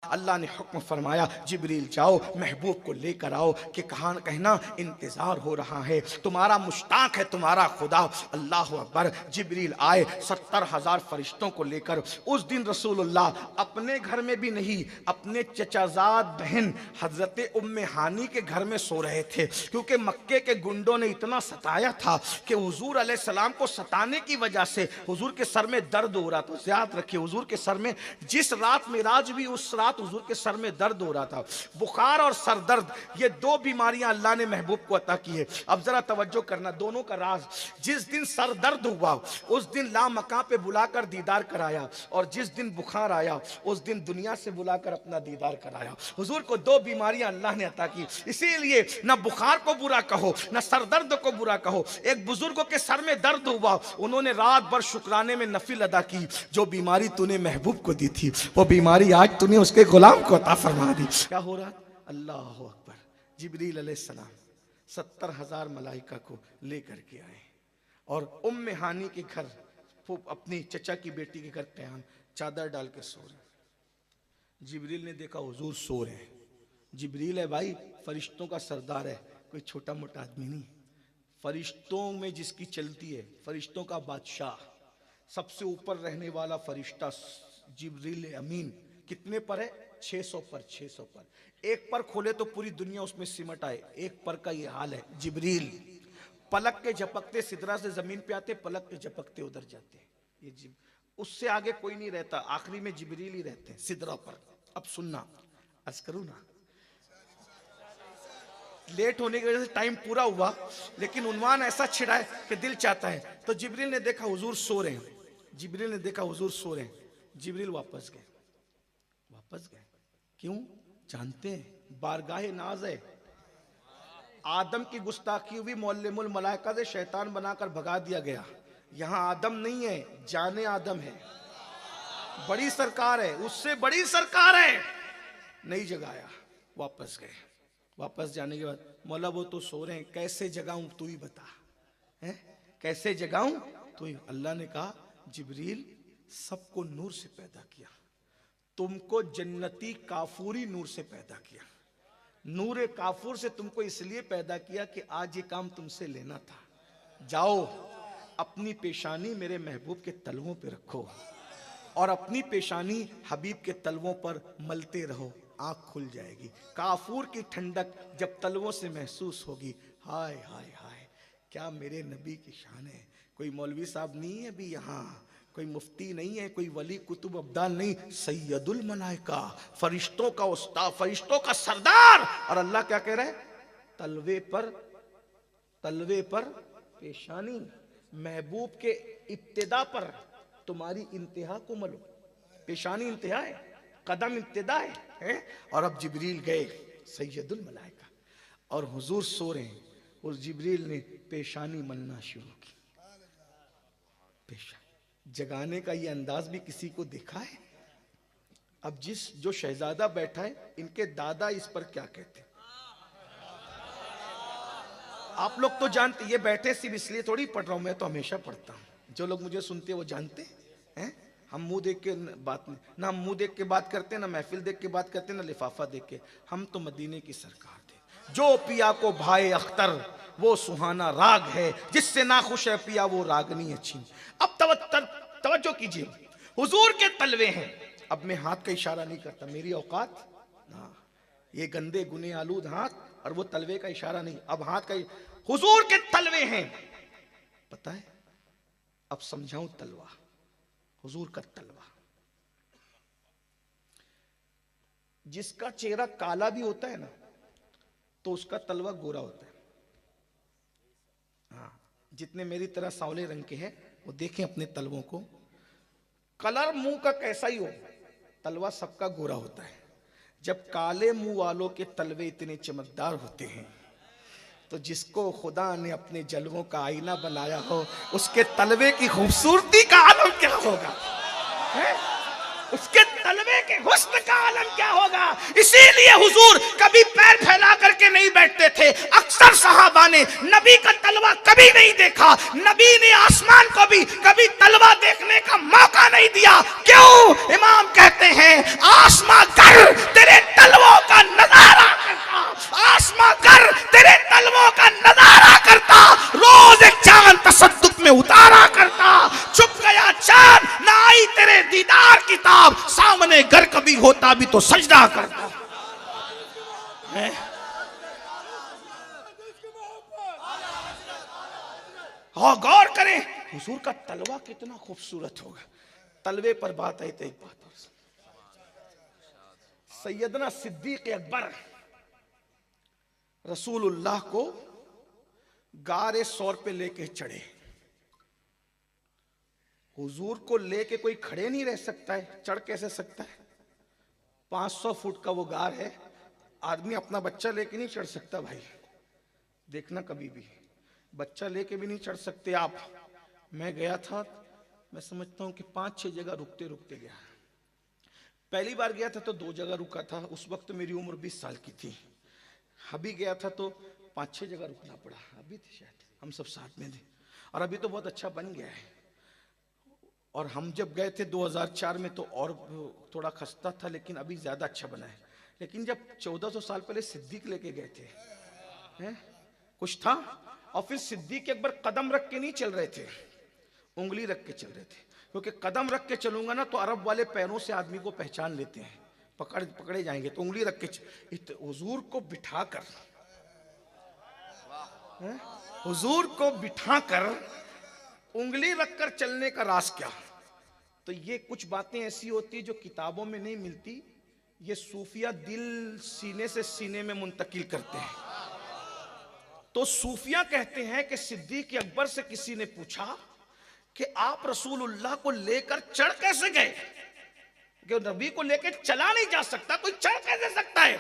अल्लाह ने हुक्म फरमाया जिब्रील जाओ महबूब को लेकर आओ कि कहाँ कहना इंतजार हो रहा है, तुम्हारा मुश्ताक है तुम्हारा खुदा। अल्लाह अकबर। जिब्रील आए 70,000 फरिश्तों को लेकर। उस दिन रसूलुल्लाह अपने घर में भी नहीं, अपने चचाजाद बहन हजरत उम्मे हानी के घर में सो रहे थे, क्योंकि मक्के के गुंडों ने इतना सताया था कि हुजूर अलैहिस्सलाम को सताने की वजह से हुजूर के सर में दर्द हो रहा था। याद रखिए, हुजूर के सर में जिस रात मिराज भी, उस रात हुजूर के सर में दर्द हो रहा था। बुखार और सर दर्द, ये दो बीमारियां अल्लाह ने महबूब को अता की है। अब जरा तवज्जो करना, दोनों का राज। जिस दिन सर दर्द हुआ उस दिन ला मकां पे बुलाकर दीदार कराया, और जिस दिन बुखार आया उस दिन दुनिया से बुलाकर अपना दीदार कराया। हुजूर को दो बीमारियां अल्लाह ने अता की, इसीलिए ना बुखार को बुरा कहो ना सर दर्द को बुरा कहो। एक बुजुर्गों के सर में दर्द हुआ, उन्होंने रात भर शुक्राने में नफिल अदा की। जो बीमारी तूने महबूब को दी थी वो बीमारी आज तूने उसके गुलाम को अता फरमा दी। क्या हो रहा? अल्लाह अकबर। जिब्रील अलैहिस्सलाम 70,000 मलाइका को लेकर के आए और उम्मे हानी के घर, अपनी चचा की बेटी के घर क़याम चादर डाल के सो रहे। जिब्रील ने देखा हुजूर सो रहे हैं। जिब्रील है भाई, फरिश्तों का सरदार है, कोई छोटा मोटा आदमी नहीं। फरिश्तों में जिसकी चलती है, फरिश्तों का बादशाह, सबसे ऊपर रहने वाला फरिश्ता जिब्रील अमीन। कितने पर है? 600 पर। 600 पर। एक पर खोले तो पूरी दुनिया उसमें सिमट आए। एक पर का ये हाल है। जिब्रील पलक के झपकते सिदरा से जमीन पे आते, पलक के झपकते उधर जाते। ये उससे आगे कोई नहीं रहता, आखिरी में जिब्रील ही रहते हैं सिदरा पर। अब सुनना, अर्ज करूं ना, लेट होने की वजह से टाइम पूरा हुआ, लेकिन उन्वान ऐसा छिड़ा है कि दिल चाहता है। तो जिब्रील ने देखा हुजूर सो रहे हैं। जिब्रील ने देखा हुजूर सो रहे हैं। जिब्रील वापस गए। वापस गए क्यों? जानते हैं बारगाहे नाज है। आदम की गुस्ताखी हुई, मुअल्लिमुल मलाइका से शैतान बनाकर भगा दिया गया। यहां आदम नहीं है, जाने आदम है। बड़ी सरकार है, उससे बड़ी सरकार है। नहीं जगाया, वापस गए। वापस जाने के बाद मौला वो तो सो रहे हैं, कैसे जगाऊं तू ही बता, है कैसे जगाऊं तू ही। अल्लाह ने कहा जिब्रील सबको नूर से पैदा किया, तुमको जन्नती काफूरी नूर से पैदा किया। नूर काफूर से तुमको इसलिए पैदा किया कि आज ये काम तुमसे लेना था। जाओ अपनी पेशानी मेरे महबूब के तलवों पे रखो और अपनी पेशानी हबीब के तलवों पर मलते रहो, आंख खुल जाएगी। काफूर की ठंडक जब तलवों से महसूस होगी, हाय हाय हाय क्या मेरे नबी की शान है। कोई मौलवी साहब नहीं है अभी यहाँ, कोई मुफ्ती नहीं है, कोई वली कुतुब अब्दाल नहीं, सैयदुल मलाइका, फरिश्तों का उस्ताद, फरिश्तों का सरदार। और अल्लाह क्या कह रहा है? तलवे पर पेशानी, महबूब के इब्तिदा पर तुम्हारी इंतहा को मलो। पेशानी इंतहा है, कदम इब्तिदा है। और अब जिब्रील गए सैयदुल मलाइका और हुजूर सो रहे हैं, और जिब्रील ने पेशानी मलना शुरू की। पेशानी जगाने का ये अंदाज भी किसी को देखा है? अब जो शहजादा बैठा है, इनके दादा इस पर क्या कहते हैं आप लोग तो जानते। ये बैठे सिर्फ इसलिए थोड़ी पढ़ रहा हूं, मैं तो हमेशा पढ़ता हूं। जो लोग मुझे सुनते हैं वो जानते हैं। हम मुंह देख के बात नहीं, ना हम मुंह देख के बात करते हैं, ना महफिल देख के बात करते हैं, ना लिफाफा देख के। हम तो मदीने की सरकार थे। जो पिया को भाई अख्तर वो सुहाना राग है, जिससे ना खुश है पिया वो रागनी अच्छी। अब तवज्जो कीजिए, हुजूर के तलवे हैं। अब मैं हाथ का इशारा नहीं करता, मेरी औकात ना, ये गंदे गुने आलूद हाथ और वो तलवे का इशारा नहीं। अब हाथ का, हुजूर के तलवे हैं। पता है, अब समझाऊं तलवा, हुजूर का तलवा। जिसका चेहरा काला भी होता है ना, तो उसका तलवा गोरा होता है। हाँ, जितने मेरी तरह सांवले रंग के हैं वो देखें अपने तलवों को। कलर मुंह का कैसा ही हो, तलवा सबका गोरा होता है। जब काले मुंह वालों के तलवे इतने चमकदार होते हैं, तो जिसको खुदा ने अपने जलवों का आईना बनाया हो, उसके तलवे की खूबसूरती का आलम क्या होगा, है? उसके तलवे के हुस्न का आलम क्या होगा। इसीलिए हुजूर कभी पैर फैला करके करके नहीं बैठते थे। अक्सर सहाबा ने नबी का तलवा कभी नहीं देखा, नबी ने आसमान को भी कभी तलवा देखने का मौका नहीं दिया। क्यों? इमाम कहते हैं आसमां कर तेरे तलवों का नजारा करता, आसमां कर तेरे तलवों का नजारा करता, रोज एक चांद तसद्दुक में उतारा करता, छुप गया चांद ना आई तेरे दीदार किताब, सामने घर कभी होता भी तो सजदा करता है। और गौर करें हुजूर का तलवा कितना खूबसूरत होगा। तलवे पर बात आई तो एक बात और, सैयदना सिद्दीक अकबर रसूलुल्लाह को गारे सौर पे लेके चढ़े। हुजूर को लेके कोई खड़े नहीं रह सकता है, चढ़ कैसे सकता है? 500 फुट का वो गार है, आदमी अपना बच्चा लेके नहीं चढ़ सकता भाई, देखना कभी भी बच्चा लेके भी नहीं चढ़ सकते आप। मैं गया था, मैं समझता हूं कि 5-6 जगह रुकते रुकते गया। पहली बार गया था तो 2 जगह रुका था, उस वक्त मेरी उम्र 20 साल की थी। अभी गया था तो 5-6 जगह रुकना पड़ा, अभी थे शायद हम सब साथ में थे। और अभी तो बहुत अच्छा बन गया है। और हम जब गए थे 2004 में तो और थोड़ा खस्ता था, लेकिन अभी ज्यादा अच्छा बना है। लेकिन जब 1400 साल पहले सिद्दीक लेके गए थे हैं? कुछ था। और फिर सिद्दीक अकबर कदम रख के नहीं चल रहे थे, उंगली रख के चल रहे थे, क्योंकि कदम रख के चलूंगा ना तो अरब वाले पैरों से आदमी को पहचान लेते हैं, पकड़े जाएंगे, तो उंगली रख के हुजूर को बिठाकर, हुजूर को बिठाकर उंगली रखकर चलने का राज क्या? तो ये कुछ बातें ऐसी होती है जो किताबों में नहीं मिलती, ये सूफिया दिल सीने से सीने में मुंतकिल करते हैं। तो सूफिया कहते हैं कि सिद्दीक अकबर से किसी ने पूछा कि आप रसूलुल्लाह को लेकर चढ़ कैसे गए, कि नबी को लेकर चला नहीं जा सकता, कोई चढ़ कैसे सकता है?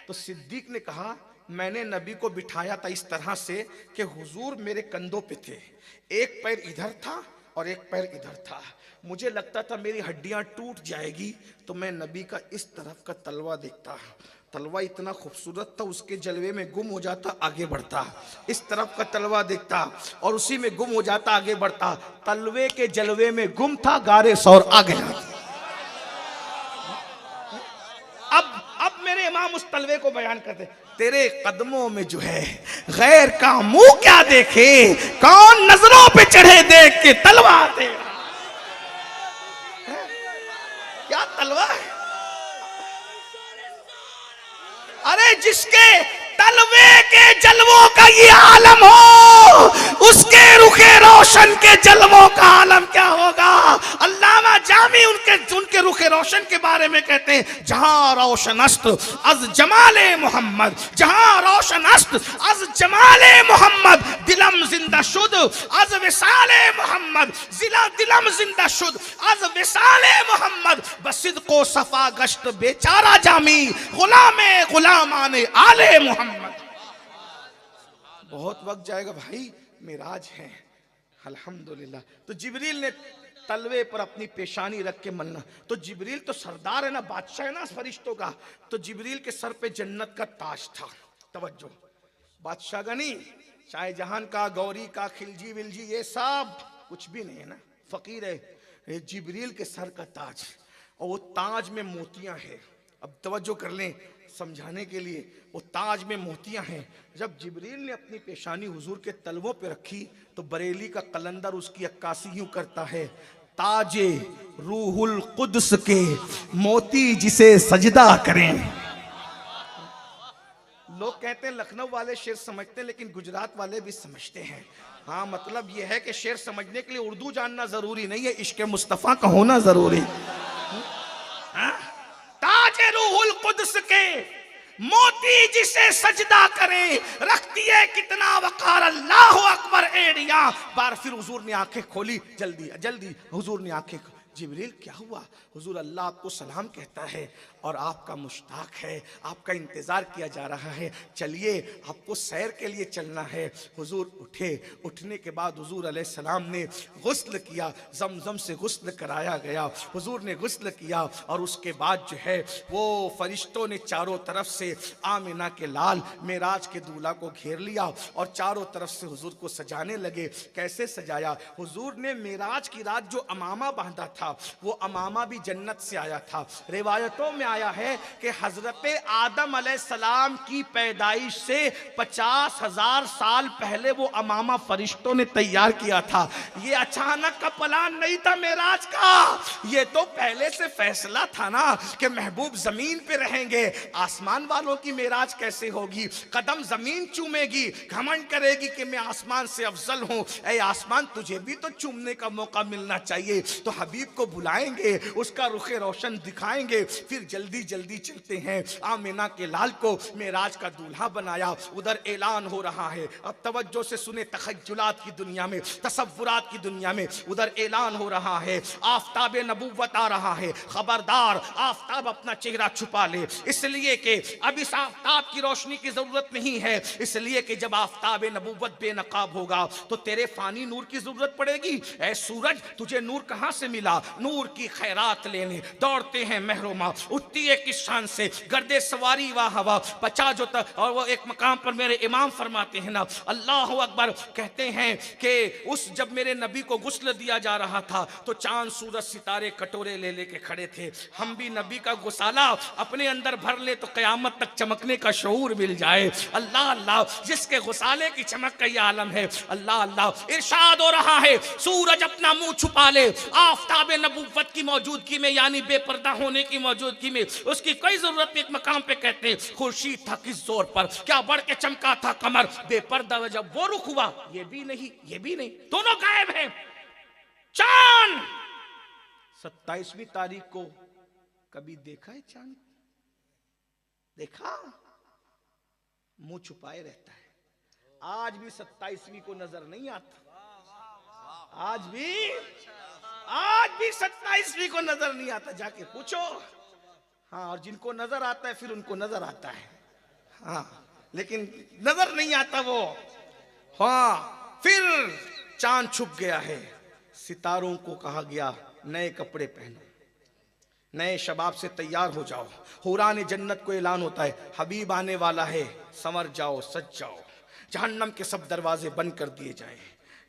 तो सिद्दीक ने कहा मैंने नबी को बिठाया था इस तरह से कि हुजूर मेरे कंधों पे थे, एक पैर इधर था और एक पैर इधर था, मुझे लगता था मेरी हड्डियां टूट जाएगी, तो मैं नबी का इस तरफ का तलवा देखता, तलवा इतना खूबसूरत था, उसके जलवे में गुम हो जाता आगे बढ़ता, इस तरफ का तलवा देखता और उसी में गुम हो जाता आगे बढ़ता, तलवे के जलवे में गुम था, गारे सौर आ गया। अब मेरे इमाम उस तलवे को बयान करते, तेरे कदमों में जो है गैर का मुंह क्या देखे, कौन नजरों पे चढ़े देख के तलवा दे। क्या तलवा है? अरे जिसके तलवे के जलवों का ये आलम हो, उसके रुखे रोशन के जलवों का आलम क्या होगा? अल्लामा जामी उनके रुखे रोशन के बारे में कहते हैं, जहां रोशन अस्त अज जमाले मोहम्मद, जहां रोशन अस्त अज जमाले मोहम्मद, दिलम जिंदा शुद अज विसाले मोहम्मद, दिलम जिंदा शुद अज विसाले मोहम्मद, बसिद को सफा गश्त बेचारा जामी, गुलामे गुलामाने आले मोहम्मद। बहुत वक्त जाएगा भाई, मिराज है अल्हम्दुलिल्लाह। तो जिब्रील ने तलवे पर अपनी पेशानी रख के मन्ना, तो जिब्रील तो सरदार है ना, बादशाह है ना फरिश्तों का, तो जिब्रील के सर पे जन्नत का ताज था। तवज्जो, बादशाह का नहीं, शाहजहां का, गौरी का, खिलजी विलजी ये सब कुछ भी नहीं है ना, फकीर है। जिब्रील के सर का ताज, और वो ताज में मोतियां हैं। अब तवज्जो कर लें समझाने के लिए, वो ताज में मोतियां हैं। जब जिब्रील ने अपनी पेशानी हुजूर के तलवों पे रखी तो बरेली का कलंदर उसकी अक्कासी यूं करता है, ताजे रूहुल कुद्स के मोती जिसे सजदा करें। लोग कहते हैं लखनऊ वाले शेर समझते हैं, लेकिन गुजरात वाले भी समझते हैं। हाँ, मतलब यह है कि शेर समझने के लिए उर्दू जानना जरूरी नहीं है, इश्क मुस्तफा का होना जरूरी। ताजे रूहुल कुद्स के मोती जिसे सजदा करे, रखती है कितना वकार, अल्लाह अकबर एड़िया। बार फिर हुजूर ने आंखें खोली, जल्दी जल्दी हुजूर ने आंखें, जिब्रील क्या हुआ? हुजूर अल्लाह आपको सलाम कहता है, और आपका मुश्ताक है, आपका इंतज़ार किया जा रहा है। चलिए आपको सैर के लिए चलना है। हुजूर उठे। उठने के बाद हुजूर अलैहिस्सलाम ने गुस्ल किया, जमजम से गुस्ल कराया गया। हुजूर ने गुस्ल किया और उसके बाद जो है वो फरिश्तों ने चारों तरफ से आमिना के लाल मेराज के दूल्हा को घेर लिया और चारों तरफ से हुजूर को सजाने लगे। कैसे सजाया? हुजूर ने मेराज की रात जो अमामा बांधा था वो अमामा भी जन्नत से आया था। रिवायतों में आया है कि हजरत आदम अलैहिस्सलाम की पैदाइश से 50,000 साल पहले वो अमामा फरिश्तों ने तैयार किया था। ये अचानक का प्लान नहीं था मेराज का, ये तो पहले से फैसला था ना कि महबूब जमीन पे रहेंगे। आसमान वालों की मेराज कैसे होगी? कदम जमीन चूमेगी, घमंड करेगी कि मैं आसमान से अफजल हूं। ऐ आसमान, तुझे भी तो चूमने का मौका मिलना चाहिए। तो हबीब को बुलाएंगे, उसका रुखे रोशन दिखाएंगे, फिर जल्दी जल्दी चलते हैं। आमिना के लाल को मेराज का दूल्हा बनाया। उधर ऐलान हो रहा है, अब तवज्जो से सुने, तखज्जुलात की दुनिया में, तसव्वुरात की दुनिया में उधर ऐलान हो रहा है, आफताब नबुव्वत आ रहा है। खबरदार आफताब अपना चेहरा छुपा ले, इसलिए कि अब इस आफताब की रोशनी की जरूरत नहीं है, इसलिए कि जब आफताब नबुव्वत बेनकाब होगा तो तेरे फानी नूर की जरूरत पड़ेगी। ऐ सूरज, तुझे नूर कहां से मिला? नूर की खैरात लेने दौड़ते हैं महरुमा, उठती है किस शान से गर्दे सवारी वाह हवा, बचा जो और वो एक मकाम पर मेरे इमाम फरमाते हैं ना, अल्लाह अकबर, कहते हैं कि उस जब मेरे नबी को गुस्ल दिया जा रहा था तो चांद सूरज सितारे कटोरे ले लेके खड़े थे। हम भी नबी का गुसाला अपने अंदर भर ले तो कयामत तक चमकने का शऊर मिल जाए। अल्लाह अल्लाह, जिसके गुसाले की चमक का ये आलम है। अल्लाह अल्लाह, इरशाद हो रहा है, सूरज अपना मुंह छुपा ले, आफताब नबुव्वत की मौजूदगी में, यानी बेपर्दा होने की मौजूदगी में उसकी कोई जरूरत नहीं। एक मकाम पे कहते हैं, खुर्शीद था किस जोर पर, क्या बढ़ के चमका था कमर, बेपर्दा जब वो रुख हुआ, ये भी नहीं, ये भी नहीं, दोनों गायब हैं। चांद 27वीं तारीख को कभी देखा है चांद? देखा? मुंह छुपाए रहता है। आज भी 27वीं को नजर नहीं आता, आज भी 27वीं को नजर नहीं आता, जाके पूछो। हाँ, और जिनको नजर आता है फिर उनको नजर आता है, हाँ, लेकिन नजर नहीं आता वो। हाँ, फिर चांद छुप गया है। सितारों को कहा गया नए कपड़े पहनो, नए शबाब से तैयार हो जाओ। हुरान जन्नत को ऐलान होता है, हबीब आने वाला है, संवर जाओ, सज जाओ। जहन्नम के सब दरवाजे बंद कर दिए जाएं,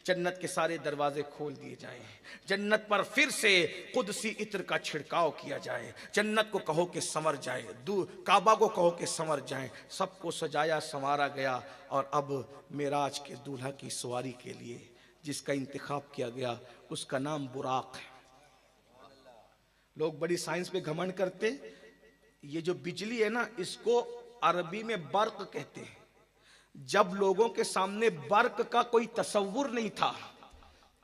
जन्नत के सारे दरवाजे खोल दिए जाएं। जन्नत पर फिर से कुदसी इत्र का छिड़काव किया जाए। जन्नत को कहो कि संवर जाए, काबा को कहो कि संवर जाए। सबको सजाया संवारा गया और अब मेराज के दूल्हा की सवारी के लिए जिसका इंतखाब किया गया उसका नाम बुराक है। लोग बड़ी साइंस पे घमंड करते, ये जो बिजली है ना, इसको अरबी में बर्क कहते हैं। जब लोगों के सामने बर्क का कोई तसव्वुर नहीं था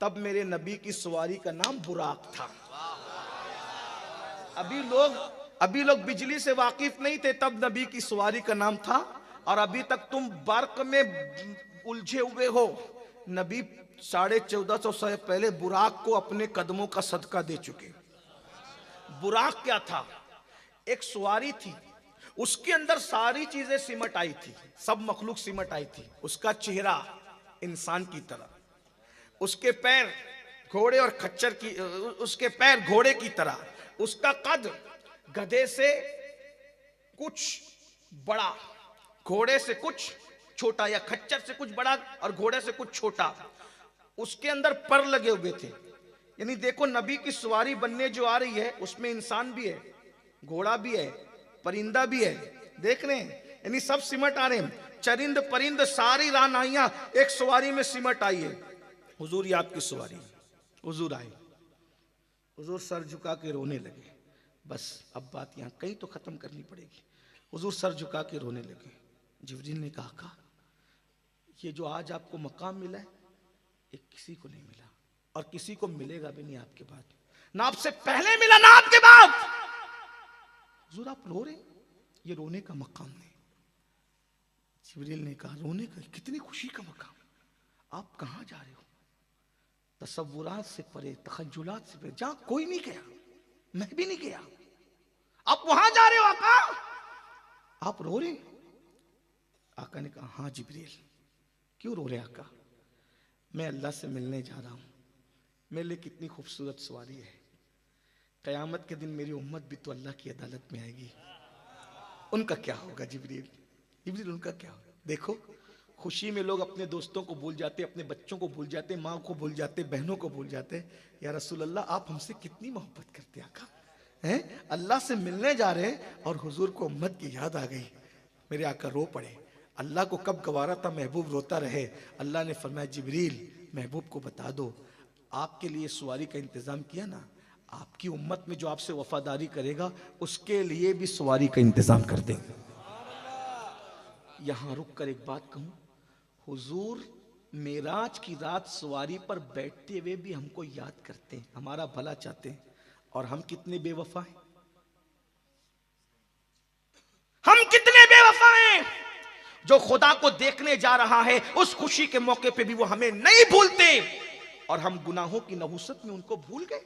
तब मेरे नबी की सवारी का नाम बुराक था। अभी लोग बिजली से वाकिफ नहीं थे तब नबी की सवारी का नाम था, और अभी तक तुम बर्क में उलझे हुए हो। नबी 1450 साल पहले बुराक को अपने कदमों का सदका दे चुके। बुराक क्या था? एक सवारी थी, उसके अंदर सारी चीजें सिमट आई थी, सब मखलूक सिमट आई थी। उसका चेहरा इंसान की तरह, उसके पैर घोड़े और खच्चर की, उसके पैर घोड़े की तरह, उसका कद गधे से कुछ बड़ा, घोड़े से कुछ छोटा, या खच्चर से कुछ बड़ा और घोड़े से कुछ छोटा। उसके अंदर पर लगे हुए थे। यानी देखो, नबी की सवारी बनने जो आ रही है उसमें इंसान भी है, घोड़ा भी है, परिंदा भी है, देख रहे हैं, यानी सब सिमट आ रहे हैं। चरिंद परिंद सारी रानाइयां एक सवारी में सिमट आई है। हुजूर ये आपकी सवारी। हुजूर आए, हुजूर सर झुका के रोने लगे। बस अब बात यहाँ कहीं तो खत्म करनी पड़ेगी। हुजूर सर झुका के रोने लगे। जिब्रील ने कहा, ये जो आज आपको मकाम मिला है ये किसी को नहीं मिला और किसी को मिलेगा भी नहीं आपके बाद, ना आपसे पहले मिला ना आपके बाद। हुजूर आप रो रहे, ये रोने का मकाम नहीं। जिब्रील ने कहा, रोने का? कितनी खुशी का मकाम। आप कहां जा रहे हो? तसव्वुरात से परे, तखज्जुलात से परे, जहां कोई नहीं गया, मैं भी नहीं गया। आप वहां जा रहे हो आका? आप रो रहे? आका ने कहा हाँ जिब्रील। क्यों रो रहे आका? मैं अल्लाह से मिलने जा रहा हूं, मेरे लिए कितनी खूबसूरत सवारी है। क़यामत के दिन मेरी उम्मत भी तो अल्लाह की अदालत में आएगी, उनका क्या होगा जिब्रील? जिब्रील उनका क्या होगा? देखो खुशी में लोग अपने दोस्तों को भूल जाते, अपने बच्चों को भूल जाते, माँ को भूल जाते, बहनों को भूल जाते। या रसूल अल्लाह आप हमसे कितनी मोहब्बत करते आका हैं? अल्लाह से मिलने जा रहे और हुजूर को उम्मत की याद आ गई। मेरे आका रो पड़े। अल्लाह को कब गवारा था महबूब रोता रहे। अल्लाह ने फरमाया जिब्रील महबूब को बता दो, आपके लिए सवारी का इंतजाम किया ना, आपकी उम्मत में जो आपसे वफादारी करेगा उसके लिए भी सवारी का इंतजाम कर देंगे। यहां रुक कर एक बात कहूं, हुजूर मेराज की रात सवारी पर बैठते हुए भी हमको याद करते हैं, हमारा भला चाहते हैं। और हम कितने बेवफा हैं, हम कितने बेवफा हैं। जो खुदा को देखने जा रहा है उस खुशी के मौके पे भी वो हमें नहीं भूलते और हम गुनाहों की नहुसत में उनको भूल गए।